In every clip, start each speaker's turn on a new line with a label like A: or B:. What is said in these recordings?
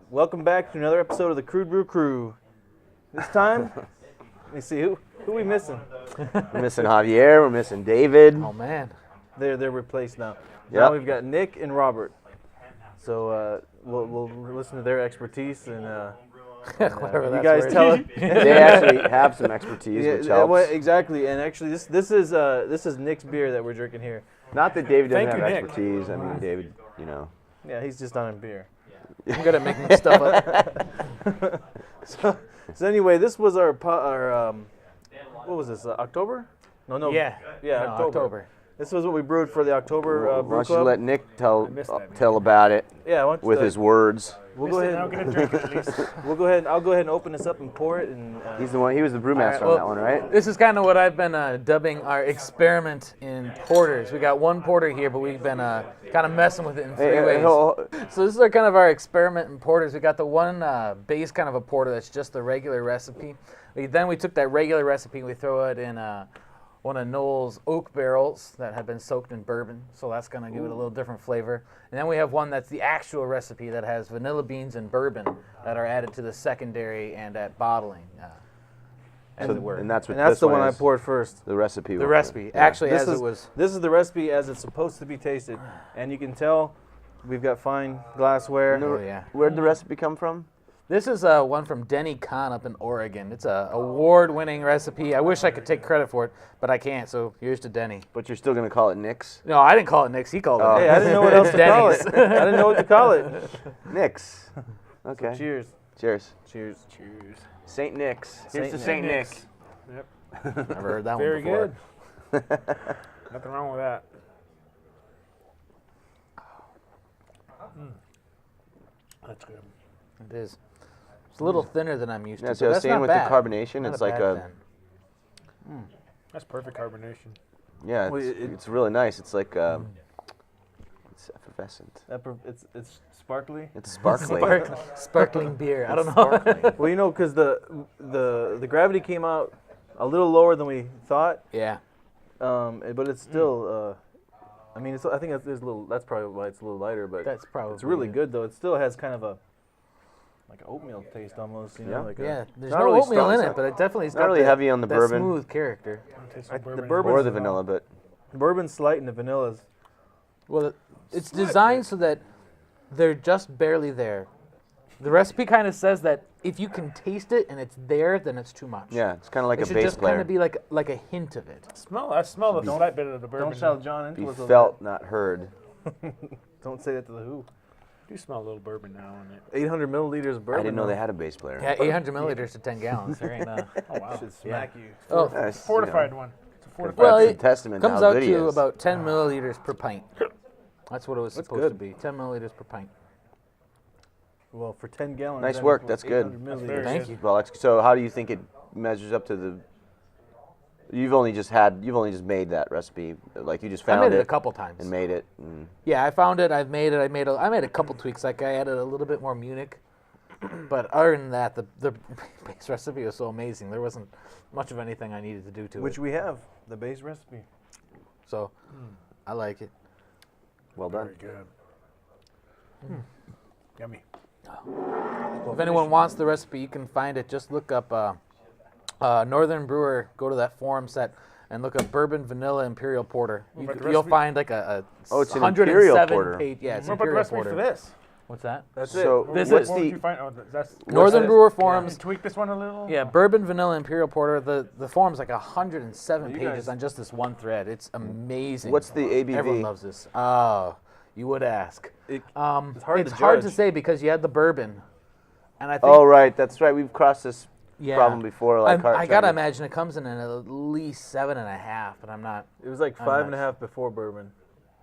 A: Welcome back to another episode of the Crude Brew Crew. This time, let me see who we missing.
B: We're missing Javier. We're missing David.
C: Oh man,
A: They're replaced now.
B: Yep.
A: Now we've got Nick and Robert. So we'll listen to their expertise and
C: whatever
A: you
C: that's
A: guys
C: worth.
A: tell it.
B: They actually have some expertise, which helps.
A: Well, exactly. And actually, this is Nick's beer that we're drinking here.
B: Not that David doesn't
A: Thank
B: have
A: you, Nick.
B: expertise. I mean, David, you know.
A: Yeah, he's just on beer.
C: I'm good at making stuff up.
A: So anyway, this was our what was this? October? No.
C: Yeah,
A: October. This was what we brewed for the October
B: Why
A: brew
B: don't you
A: club.
B: let Nick tell
D: that,
B: about it
A: Yeah, why don't you
B: with his words?
A: We'll go ahead.
D: I'll get a drink at least.
A: We'll go ahead. I'll go ahead and open this up and pour it. And
B: He's the one. He was the brewmaster on that one, right?
C: This is kind of what I've been dubbing our experiment in porters. We got one porter here, but we've been kind of messing with it in three ways. So this is our experiment in porters. We got the one base kind of a porter that's just the regular recipe. Then we took that regular recipe and we throw it in one of Noel's oak barrels that had been soaked in bourbon, so that's going to give it a little different flavor. And then we have one that's the actual recipe that has vanilla beans and bourbon that are added to the secondary and at bottling.
B: And that's what.
A: that's
B: this
A: the one I
B: is,
A: poured first.
B: The recipe.
C: The recipe, actually,
A: This
C: as
A: is
C: it was.
A: This is the recipe as it's supposed to be tasted, and you can tell we've got fine glassware.
C: Oh yeah.
B: Where'd the recipe come from?
C: This is one from Denny up in Oregon. It's a award-winning recipe. I wish I could take credit for it, but I can't. So here's to Denny.
B: But you're still gonna call it Nick's?
C: No, I didn't call it Nick's. He called it.
A: Hey, I didn't know what else to call it.
C: Denny's.
A: I didn't know what to call it.
B: Nick's. Okay.
A: So cheers.
B: Cheers.
A: Cheers.
D: Cheers.
B: Saint Nick's. Here's to
A: Saint
B: Saint Nick.
D: Nick's. Yep.
C: Never heard that
D: Very
C: one before.
D: good. Nothing wrong with that. That's good.
C: It is. It's a little thinner than I'm used
B: Yeah,
C: to.
B: so
C: but
B: I was
C: that's
B: saying
C: not
B: with
C: bad.
B: the carbonation,
C: Not
B: it's
C: a
B: like
C: bad
B: a
C: thing.
D: That's perfect carbonation.
B: yeah,
A: Well,
B: it's really nice. It's like it's effervescent.
A: It's sparkly.
B: It's sparkly.
C: Sparkling beer. I don't know.
A: Well, you know, because the gravity came out a little lower than we thought,
C: Yeah.
A: but it's still. I mean, I think there's a little. That's probably why it's a little lighter, but
C: That's probably.
A: it's really good though. It still has kind of like an oatmeal taste almost. You know,
B: Yeah.
A: like
C: Yeah. There's
A: not
C: no
A: really
C: oatmeal
A: strong,
C: in
A: it's
C: it,
A: not-
C: but it definitely's
B: Not
C: got
B: really
C: that,
B: heavy on the
C: that
B: bourbon
C: smooth character.
D: Taste
A: the
D: some bourbon.
A: bourbon-
B: or the vanilla, but
A: bourbon's light and the vanilla's.
C: Well, it's designed so that they're just barely there. The recipe kind of says that if you can taste it and it's there, then it's too much.
B: yeah, it's kind of like
C: It
B: a
C: should
B: bass
C: just
B: player.
C: kind of be like a hint of it.
D: I smell the slight bit of the bourbon.
A: Don't shout John into
B: Be
A: us.
B: felt, not heard.
A: Don't say that to the Who.
D: I do smell a little bourbon now in it.
A: 800 milliliters of bourbon.
B: I didn't know
A: though.
B: they had a bass player.
C: Yeah, 800 milliliters to 10 gallons. There ain't
D: Oh wow.
A: Should smack you.
C: Oh,
B: That's, you
D: Fortified
B: know,
D: one. It's a fortified.
C: well,
B: that's a
C: it
B: testament to
C: comes
B: how
C: out
B: good he
C: to
B: is.
C: about 10 milliliters per pint. That's what it was
A: That's
C: supposed
A: good.
C: to be. 10 milliliters per pint.
A: Well, for 10 gallons.
B: Nice
A: that
B: work,
A: equals
B: that's good.
A: 800
D: That's
A: milliliters.
D: very
C: Thank
D: good.
C: you.
B: Well, so how do you think it measures up to the? You've only just made that recipe, like you just
C: I
B: found
C: made it
B: it
C: a couple times.
B: and made it. And
C: Yeah, I found it. I've made it. I made a couple tweaks. Like I added a little bit more Munich. But other than that, the base recipe was so amazing. There wasn't much of anything I needed to do to
A: Which
C: it.
A: we have, the base recipe.
C: So I like it.
B: well done.
D: Very good. Yummy.
C: If anyone wants the recipe, you can find it. Just look up Northern Brewer. Go to that forum set and look up Bourbon Vanilla Imperial Porter.
D: What about the
C: You'll
D: recipe?
C: find like a
B: Oh, it's an
C: 107
B: Imperial Porter.
C: page. Yeah, it's
D: What about the
C: Imperial
D: recipe
C: Porter.
D: for this?
C: What's that?
A: That's
B: So
A: it.
C: This
B: what's
C: is-
D: What would
B: the?
D: you find? Oh, that's
C: Northern
B: it?
C: Brewer
D: Can
C: forums.
D: you tweak this one a little?
C: Yeah, Bourbon Vanilla Imperial Porter. The forum's like 107
A: You
C: pages
A: guys-
C: on just this one thread. It's amazing.
B: What's the ABV?
C: Everyone loves this. Oh, you would ask.
A: It-
C: It's
A: hard
C: it's
A: to
C: hard to
A: judge.
C: say because you had the bourbon, and I think
B: Oh right, that's right. We've crossed this
C: yeah.
B: problem before. Like
C: I gotta imagine it comes in at least 7.5, but I'm not.
A: It was like
C: I'm
A: 5.5 before bourbon.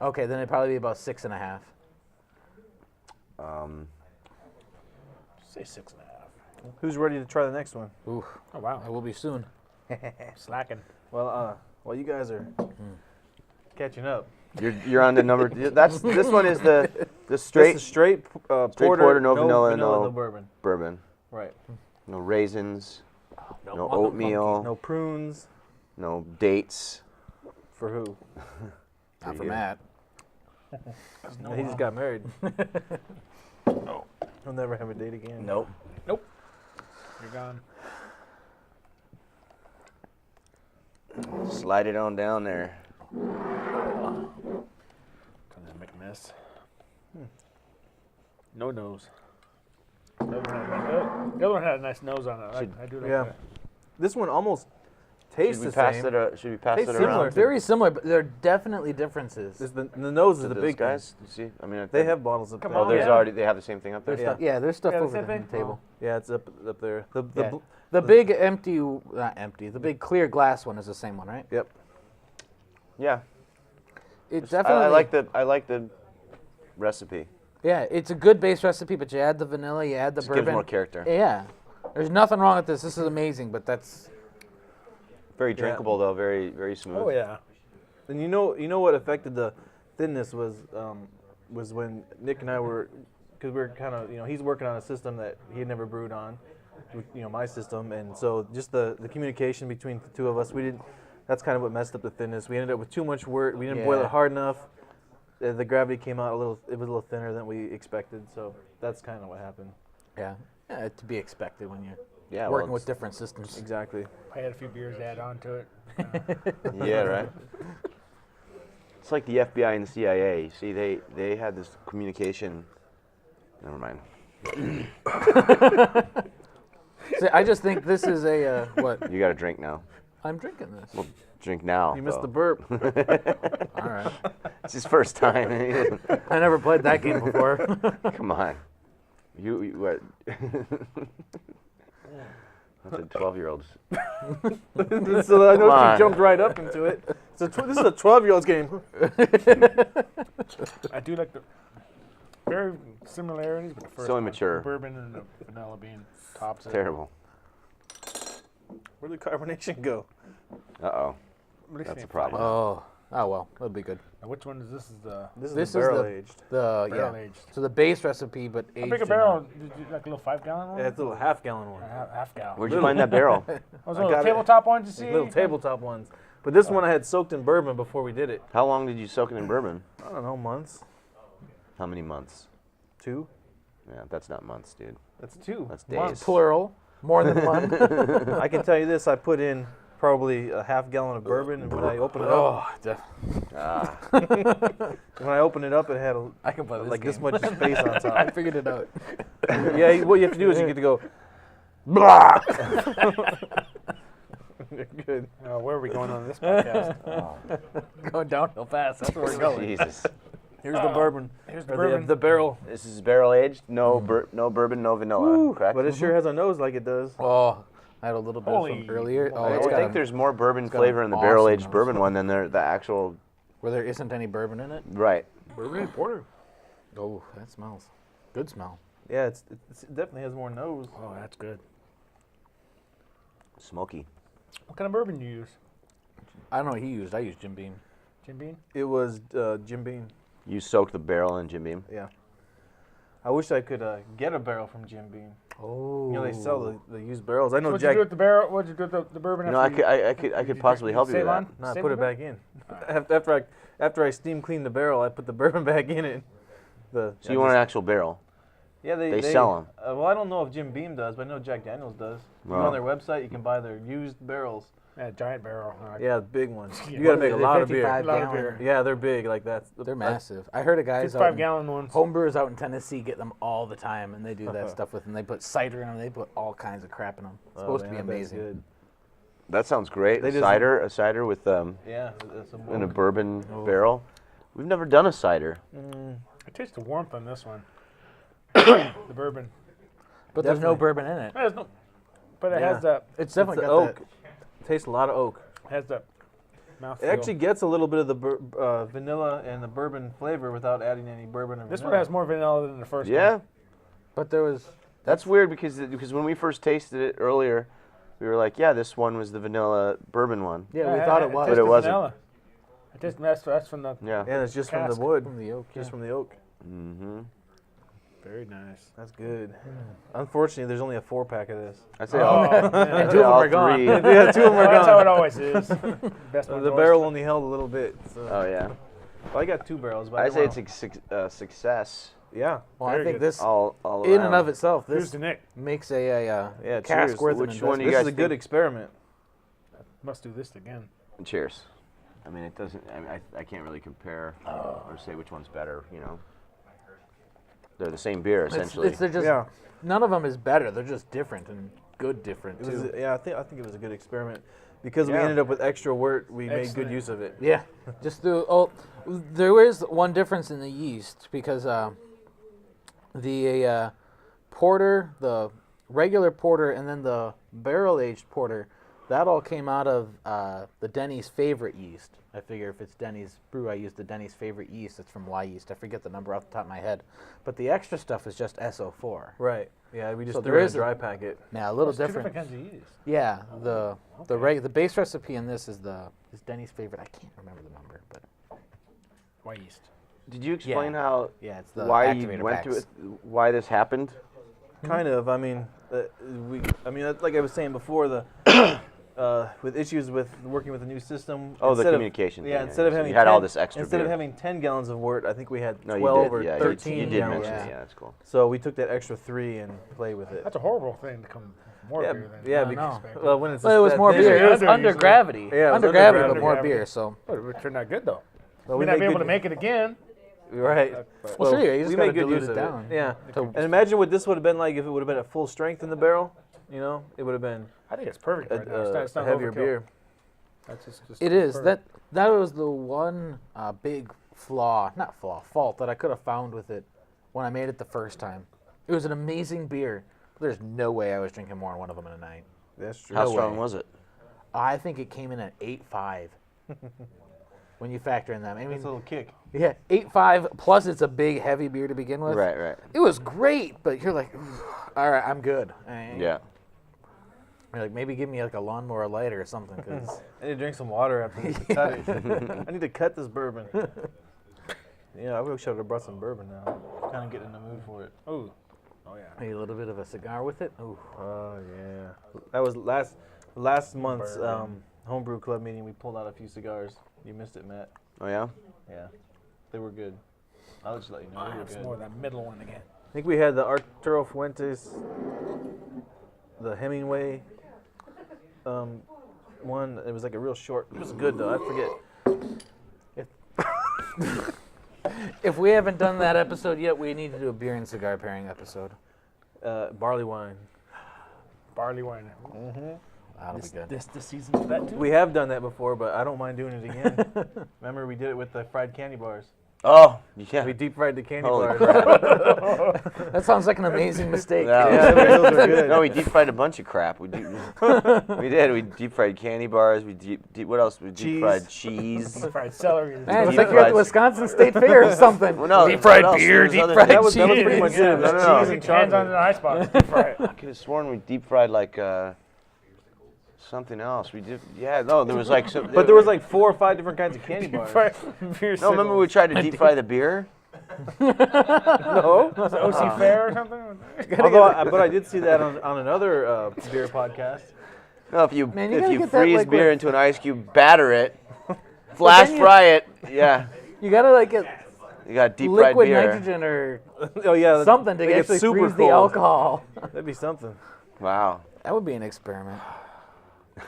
C: Okay, then it'd probably be about 6.5.
D: Say 6.5.
A: Who's ready to try the next one?
C: Ooh,
D: Oh wow.
C: I will be soon.
D: Slacking.
A: Well, you guys are catching up.
B: You're on the number. This one is the straight
A: This is straight
B: porter, no vanilla, no
A: bourbon.
B: bourbon.
A: Right.
B: No raisins, no
C: nothing
B: oatmeal,
A: No prunes.
B: no dates.
A: For who?
C: Not for
B: you.
C: Matt.
A: He just got married. I'll never have a date again.
B: Nope.
D: Nope. You're gone.
B: Slide it on down there.
D: Gonna make a mess. No nose. The other one had a nice nose on it. I do like
A: Yeah.
D: that.
A: This one almost tastes
B: Should we
A: the
B: pass
A: same.
B: Should we pass
A: Tastes
B: it
A: similar.
B: around?
C: Very similar, but there are definitely differences.
A: The nose is
B: to
A: the
B: those
A: big
B: guys. You see? I mean,
A: They have bottles up
D: Come
A: there.
B: Oh,
D: on.
B: there's
D: Yeah.
B: already. They have the same thing up there.
A: Yeah.
C: There's stuff
D: Yeah, the
C: over
D: same
C: there on
D: thing?
C: the table.
A: Yeah, it's up there.
C: The big empty, not empty, the big clear glass one is the same one, right?
A: Yep.
B: Yeah.
C: It definitely.
B: I like the recipe.
C: Yeah, it's a good base recipe, but you add the vanilla, you add the
B: Just
C: bourbon.
B: gives more character.
C: Yeah. There's nothing wrong with this. This is amazing, but that's.
B: Very drinkable though. Very very smooth.
D: Oh yeah.
A: And you know what affected the thinness was when Nick and I were, because we were kind of, he's working on a system that he had never brewed on, my system, and so just the communication between the two of us, that's kind of what messed up the thinness. We ended up with too much work. We didn't boil it hard enough. The gravity came out it was a little thinner than we expected, so that's kind of what happened.
C: Yeah. Yeah, to be expected when you're
B: Yeah.
C: working
B: well,
C: with different systems.
A: Exactly.
D: I had a few beers to add on to it.
B: Yeah. Right. It's like the FBI and the CIA. You see, they had this communication. Never mind.
C: See, I just think this is a what?
B: You got to drink now.
C: I'm drinking this.
B: Well, drink now.
A: You missed
B: though.
A: the burp.
C: All right.
B: It's his first time.
C: I never played that game before.
B: Come on. You what? That's a 12-year-old's.
A: So I know
B: Come on.
A: she jumped right up into it. This is a 12-year-old's game.
D: I do like the very similarities, but the first
B: So
D: one,
B: immature.
D: the bourbon and the vanilla bean tops it.
B: Terrible.
A: Where'd the carbonation go?
B: Uh-oh.
D: What do you
B: That's
D: think?
B: a problem.
C: Oh well, that'll be good.
D: Now, which one is this? Is the
A: This is
C: This is
A: the barrel
C: the-
A: aged.
D: barrel
C: Yeah.
D: aged?
C: So the base recipe, but aged.
D: How big a
C: in
D: barrel? Did you like a little 5-gallon one?
A: Yeah, it's a little half-gallon one.
D: Or half gallon.
B: Where'd you find that barrel?
D: Those
A: I
D: little
A: got it.
D: tabletop ones you see?
A: Like little tabletop ones. But this one I had soaked in bourbon before we did it.
B: How long did you soak it in bourbon?
A: I don't know, months.
B: How many months?
A: 2.
B: Yeah, that's not months, dude.
A: That's 2.
B: That's
C: Months,
B: days.
C: plural, more than one.
A: I can tell you this: I put in probably a half-gallon of bourbon, and when I opened it up,
B: Ah,
A: when I opened it up, it had
C: I can play this
A: like
C: game.
A: this much space on
C: I
A: top.
C: figured it out.
A: Yeah, what you have to do is you get to go. Blah. Good.
D: Where are we going on this podcast?
C: Going downhill fast. That's where we're going.
B: Jesus.
A: Here's the bourbon.
D: Here's the
A: Or
D: bourbon.
A: the barrel.
B: This is barrel aged. No, no bourbon, no vanilla. Correct.
A: But it sure has a nose like it does.
C: Oh, I had a little bit
D: Holy
C: from earlier. Oh,
B: I
C: it's
B: would
C: got
B: think there's more bourbon
C: got
B: flavor
C: an
B: in the
C: awesome
B: barrel aged
C: nose.
B: bourbon one than the actual.
C: where there isn't any bourbon in it.
B: Right.
D: Bourbon porter.
C: Oh, that smells. Good smell.
A: Yeah, it definitely has more nose.
D: Oh, that's good.
B: Smoky.
D: What kind of bourbon you use?
C: I don't know what he used. I used Jim Beam.
D: Jim Beam?
A: It was Jim Beam.
B: You soaked the barrel in Jim Beam.
A: Yeah. I wish I could get a barrel from Jim Beam.
C: Oh.
A: They sell the used barrels. I know
D: What'd you
A: Jack.
D: do with the barrel? What'd you do with the bourbon?
B: You know,
D: after
B: I could possibly help you with that.
A: No, I
D: Save
A: put
D: the
A: it back in. After I steam cleaned the barrel, I put the bourbon back in it.
B: So you want an actual barrel?
A: Yeah,
B: They sell 'em.
A: Well, I don't know if Jim Beam does, but I know Jack Daniels does. You go
B: Wow.
A: on their website, you can buy their used barrels.
D: Yeah, giant barrel.
A: Yeah, big ones.
D: Yeah.
A: You got to
C: What
A: make
C: are
A: a
C: they,
A: lot of beer.
C: 55
D: Lot of
C: gallon?
D: beer.
A: Yeah, they're big like that.
C: They're massive. I heard a guy's out
D: 55-gallon ones.
C: homebrewers out in Tennessee get them all the time, and they do that stuff with them. They put cider in them. They put all kinds of crap in them. It's supposed to be amazing.
A: Good.
B: That sounds great.
A: They
B: A
A: just-
B: cider with
A: Yeah, that's a
B: in a bourbon barrel. We've never done a cider.
D: I taste the warmth on this one. The bourbon.
C: But there's no
A: Definitely.
C: bourbon in it.
D: There's no, but it
A: Yeah.
D: has that.
C: It's definitely
A: the
C: got
A: oak.
C: that.
A: Tastes a lot of oak.
D: Has that mouthfeel.
A: It actually gets a little bit of the vanilla and the bourbon flavor without adding any bourbon or
D: This
A: vanilla.
D: one has more vanilla than the first
B: Yeah,
D: one.
C: But there was.
B: that's weird because when we first tasted it earlier, we were like, yeah, this one was the vanilla bourbon one.
C: Yeah, we thought it was.
B: But it
D: tasted
B: wasn't.
D: Vanilla. I taste that's from the.
B: Yeah.
A: Yeah, it's just from
D: Cask.
A: the wood.
C: From the oak.
A: Just
C: Yeah.
A: from the oak.
B: Mm-hmm.
D: Very nice.
A: That's good. Unfortunately, there's only a 4-pack of this.
B: I'd say
D: Oh,
B: all,
D: man.
B: I'd say
C: two of them
B: all
C: are gone.
B: three.
A: Yeah, 2 of them are
D: That's how it
A: gone.
D: always is. Best one
A: The
D: goes.
A: barrel only held a little bit. So.
B: Oh yeah.
A: Well, I got 2 barrels, but
B: I say it's a success.
A: Yeah.
C: Well,
D: Very
C: I think
D: good.
C: this,
B: All
C: in and
B: around.
C: of itself,
D: Here's
C: this
D: to Nick.
C: makes a
A: Yeah,
C: cask
A: cheers.
C: worth an
B: Which one do
C: investment.
B: you
A: This
B: guys
A: is a good
B: think?
A: experiment.
D: Must do this again.
B: Cheers. I mean, it doesn't. I mean, I can't really compare or say which one's better. You know, they're the same beer essentially.
C: They're just,
A: Yeah.
C: none of them is better. They're just different and good different,
A: It
C: too.
A: was, yeah, I think it was a good experiment. Because we
D: Yeah.
A: ended up with extra wort, we made
D: Excellent.
A: good use of it.
C: Yeah, just there is one difference in the yeast because the porter, the regular porter, and then the barrel aged porter, that all came out of the Denny's favorite yeast. I figure if it's Denny's brew, I use the Denny's favorite yeast. It's from Y yeast. I forget the number off the top of my head, but the extra stuff is just SO4.
A: Right. Yeah, we just
C: So
A: threw
C: there
A: it in
C: is
A: a dry packet.
C: Now a little
D: There's
C: different.
D: 2 different kinds of yeast.
C: Yeah, the base recipe in this is Denny's favorite. I can't remember the number, but
D: Why yeast?
B: Did you explain how
C: yeah, it's the
B: why you
C: activator
B: went
C: packs.
B: to it? Why this happened?
A: Kind of. I mean, like I was saying before, with issues with working with a new system.
B: Oh, the
A: instead of-
B: communication
A: Yeah,
B: thing,
A: instead
B: yeah.
A: of
B: So
A: having
B: you had all
A: 10
B: this extra
A: instead of
B: beer.
A: having 10 gallons of wort, I think we had
B: No,
A: 12
B: you
A: or
B: did. Yeah,
A: 13
B: you did
A: gallons.
B: mention
C: Yeah.
B: it. Yeah, that's cool.
A: So we took that extra 3 and played with it.
D: That's a horrible thing to come more
A: Yeah,
D: beer than.
A: yeah.
C: I
A: Because,
C: know.
A: well, when it's
C: Well, it was
A: that
C: more
A: thin-
C: beer. It was
D: under
C: under
D: usually.
C: gravity.
A: Yeah, it was
C: under
A: under
C: gravity, but
A: gravity.
C: more
D: Gravity.
C: beer. So
D: But it turned out good though.
A: Well,
D: We may not be able to make it again.
A: Right.
C: well, sure, you just
A: we
C: gotta
A: made good
C: dilute
A: use
C: it
A: of
C: down.
A: it. Yeah.
C: To-
A: And imagine what this would have been like if it would have been at full strength in the barrel. You know, it would have been
D: I think it's perfect right now. It's
A: a
D: not
A: heavier
D: overkill.
A: beer.
D: That's just
C: It is
D: perfect.
C: that was the one big fault that I could have found with it when I made it the first time. It was an amazing beer. But there's no way I was drinking more than one of them in a night.
A: That's true.
B: How
C: No
B: strong
C: way.
B: was it?
C: I think it came in at 8.5. When you factor in that, I
A: That's
C: mean,
A: a little kick.
C: yeah, 8.5 plus it's a big heavy beer to begin with.
B: Right, right.
C: It was great, but you're like, all right, I'm good.
B: Yeah.
C: You're like, maybe give me like a lawnmower light or something, because
A: I need to drink some water after this. to cut it. I need to cut this bourbon. Yeah, I wish I would have brought some bourbon now. Kind of getting in the mood for it.
D: Oh yeah.
C: maybe a little bit of a cigar with it. Ooh.
A: Oh yeah. That was last month's
D: Bourbon.
A: homebrew club meeting. We pulled out a few cigars. You missed it, Matt.
B: Oh yeah.
A: Yeah, they were good. I'll just let you know
D: I
A: they were
D: have
A: good.
D: some more of that middle one again.
A: I think we had the Arturo Fuentes, the Hemingway one. It was like a real short. It was good though. I forget.
C: If we haven't done that episode yet, we need to do a beer and cigar pairing episode.
A: Barley wine.
D: Barley wine.
C: That'll be good.
D: This the season for that too.
A: We have done that before, but I don't mind doing it again. Remember we did it with the fried candy bars.
B: Oh yeah.
A: We deep fried the candy
B: Holy
A: bars.
B: crap.
C: That sounds like an amazing mistake.
B: Yeah.
A: Yeah, those were good.
B: No, we deep fried a bunch of crap. We did. We deep fried candy bars. We deep what else? We deep
A: Cheese.
B: fried cheese.
D: Fried celery.
C: Man, it's
B: Deep
C: like you're at
B: fried-
C: the Wisconsin State Fair or something.
B: Well, no,
C: Deep fried
B: what else?
C: beer,
B: There's
C: deep
B: other
C: fried
B: things.
A: That was pretty much
D: Yeah,
A: it.
B: No, no, no.
A: Cheese and
D: Get your hands on
A: chocolate.
D: the ice box. Deep fry it.
B: I could have sworn we deep fried like something else. We did. Yeah, no, there was like some.
A: But there was like 4 or 5 different kinds of candy bars.
D: Fried beer
B: No, remember we tried to deep fry the beer?
A: No.
D: OC Fair or something?
A: Although, but I did see that on another beer podcast.
B: No, if you
C: Man, you
B: if
C: gotta
B: you
C: get that,
B: freeze
C: like,
B: beer
C: with-
B: into an ice cube, batter it, flash
C: then you-
B: fry it. Yeah,
C: You gotta like get
B: you got deep fried
C: liquid
B: beer.
C: nitrogen or
A: Oh yeah,
C: something to
A: they get
C: actually
A: super
C: freeze the
A: cold.
C: alcohol.
A: That'd be something.
B: Wow.
C: That would be an experiment.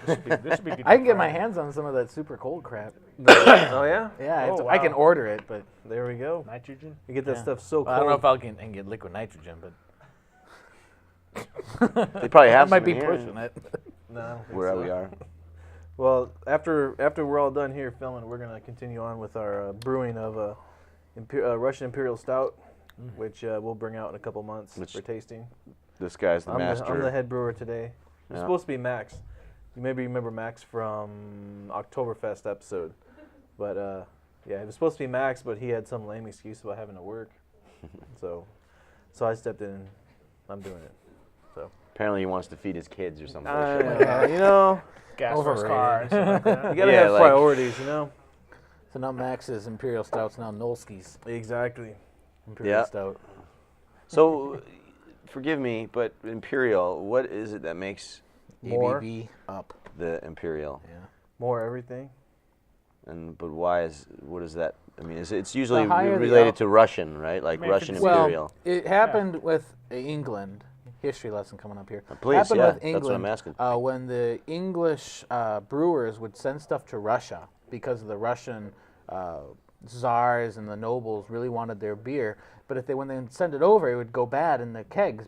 D: This should be deep
C: I can get my
D: fried.
C: hands on some of that super cold crap.
A: Oh yeah.
C: Yeah,
D: Oh,
C: I can
D: wow.
C: order it, but
A: There we go.
D: Nitrogen.
A: You get that
C: Yeah.
A: stuff so cold.
C: I don't know if I can get liquid nitrogen, but
B: They probably
C: I
B: have
C: might
B: some
C: be
B: here,
C: pushing it.
A: No, I don't think
B: where
A: so.
B: we are.
A: Well, after we're all done here filming, we're gonna continue on with our brewing of Russian Imperial Stout, which we'll bring out in a couple months
B: Which-
A: for tasting.
B: This guy's the master.
A: I'm the head brewer today. It's
B: Yeah.
A: supposed to be Max. You maybe remember Max from Oktoberfest episode, but yeah, it was supposed to be Max, but he had some lame excuse about having to work, so I stepped in. and I'm doing it.
B: Apparently, he wants to feed his kids or something.
A: You know,
D: Gas for his
C: Overrated.
D: car. and stuff like that.
A: you gotta
B: Yeah,
A: have
B: like-
A: priorities. You know.
C: So now Max's Imperial Stout's now Nolski's
A: Exactly.
C: Imperial
B: Yeah.
C: Stout.
B: So, forgive me, but Imperial, what is it that makes
A: More.
C: ABV up.
B: the Imperial?
C: Yeah.
A: More everything.
B: But what does that I mean, it's usually
C: higher the
B: related to Russian, right? Like Russian Imperial.
C: Well, it happened with England. History lesson coming up here.
B: Please,
C: happened
B: yeah,
C: with England,
B: that's what I'm asking.
C: when the English brewers would send stuff to Russia because the Russian czars and the nobles really wanted their beer. But when they send it over, it would go bad in the kegs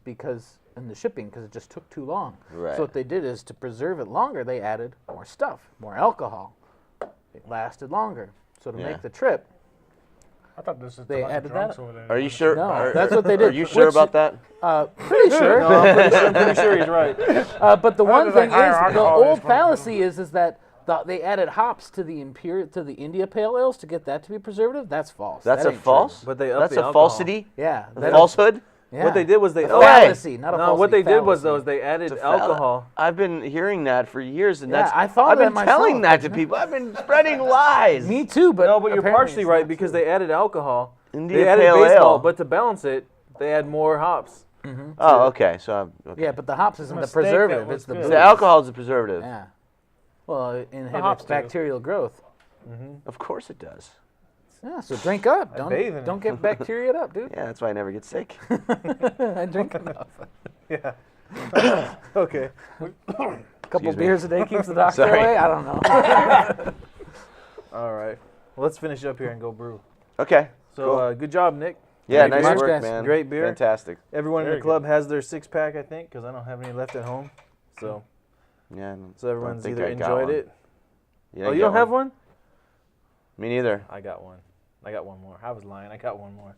C: in the shipping because it just took too long.
B: Right.
C: So what they did is to preserve it longer, they added more stuff, more alcohol. It lasted longer. So to make the trip,
D: I thought this was
C: they
D: the
C: added
D: drunks
C: that.
D: over there.
B: Are you sure?
C: No, that's what they did.
B: Are you sure about that?
C: Pretty sure.
A: No, I'm pretty sure he's right.
C: But the one
D: there's,
C: thing
D: like, higher
C: is, the
D: alcohol
C: old
D: is one-
C: fallacy is that they added hops to the India Pale Ales to get that to be preservative. That's false.
B: That's
C: That
B: a
C: ain't
B: false.
C: true.
A: But they upped
B: That's
A: the
B: a
A: alcohol.
B: falsity.
C: Yeah.
B: A falsehood.
C: Yeah.
A: What they did was they
C: a
A: upped-
C: fallacy, not a
A: No,
C: falsity.
A: what they did was
C: fallacy.
A: they added
B: It's a falla-
A: alcohol.
B: I've been hearing that for years, and
C: Yeah,
B: that's
C: I thought
B: I've
C: that
B: been
C: myself,
B: telling that
C: but
B: to people. I've been spreading lies.
C: Me too, but
A: No, but you're
C: apparently
A: partially
C: it's
A: right
C: not
A: because
C: true.
A: they added alcohol.
B: India
A: They added
B: Pale
A: base
B: Ale.
A: malt, but to balance it, they add more hops.
B: Oh, okay. So okay.
C: Yeah, but the hops isn't the
D: Mistake that
C: preservative;
D: was
C: it's the
D: good.
C: booze.
B: the alcohol is a preservative.
C: Yeah. Well, it
D: hops
C: inhibits
D: do.
C: bacterial growth.
B: Of course it does.
C: Yeah, so drink up.
A: bathe in it.
C: Don't get bacteria up, dude.
B: Yeah, that's why I never get sick.
C: I drink enough.
A: Yeah. Okay.
C: A couple
B: Excuse me.
C: beers a day keeps the doctor
B: Sorry.
C: away. I don't know.
A: All right. Well, let's finish up here and go brew.
B: Okay.
A: So
B: Cool.
A: good job, Nick.
B: Yeah,
C: Thank you
B: nice
C: much,
B: work,
C: guys.
B: man.
A: Great beer.
B: Fantastic.
A: Everyone in
D: Very
A: the club has their 6-pack, I think, because I don't have any left at home. So
B: Yeah.
A: so everyone's
B: think
A: either
B: I got
A: enjoyed
B: one.
A: it.
B: You
A: Oh,
B: didn't
A: you don't
B: get
A: have one?
B: Me neither.
A: I got one. I got one more. I was lying. I got one more.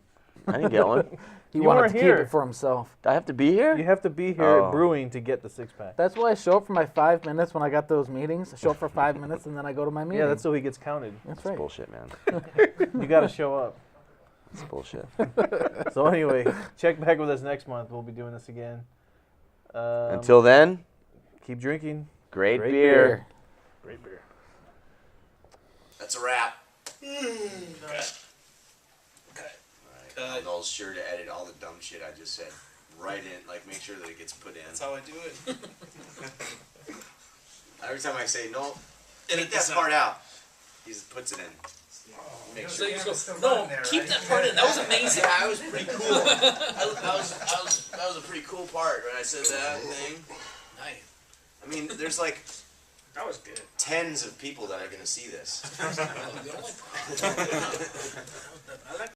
B: I didn't get one.
C: He
A: You
C: wanted
A: weren't
C: to
A: here.
C: keep it for himself.
B: Do I have to be here?
A: You have to be here
B: Oh.
A: at brewing to get the 6-pack.
C: That's why I show up for my 5 minutes when I got those meetings. I show up for 5 minutes and then I go to my meeting.
A: Yeah, that's so he gets counted.
C: That's
B: It's
C: right.
B: bullshit, man.
A: You got to show up.
B: It's bullshit.
A: So anyway, check back with us next month. We'll be doing this again.
B: Until then,
A: Keep drinking.
B: great
A: Great
B: beer.
D: Great beer.
E: That's a wrap. Cut. Noel's sure to edit all the dumb shit I just said right in, like make sure that it gets put in. That's how I do it. Every time I say no, take that part out, he just puts it in. Make sure.
F: No, keep that part in. That was amazing.
E: Yeah, that was pretty cool. That was a pretty cool part when I said that thing.
F: Nice.
E: I mean, there's like
D: That was good.
E: tens of people that are gonna see this.
F: The only problem. I like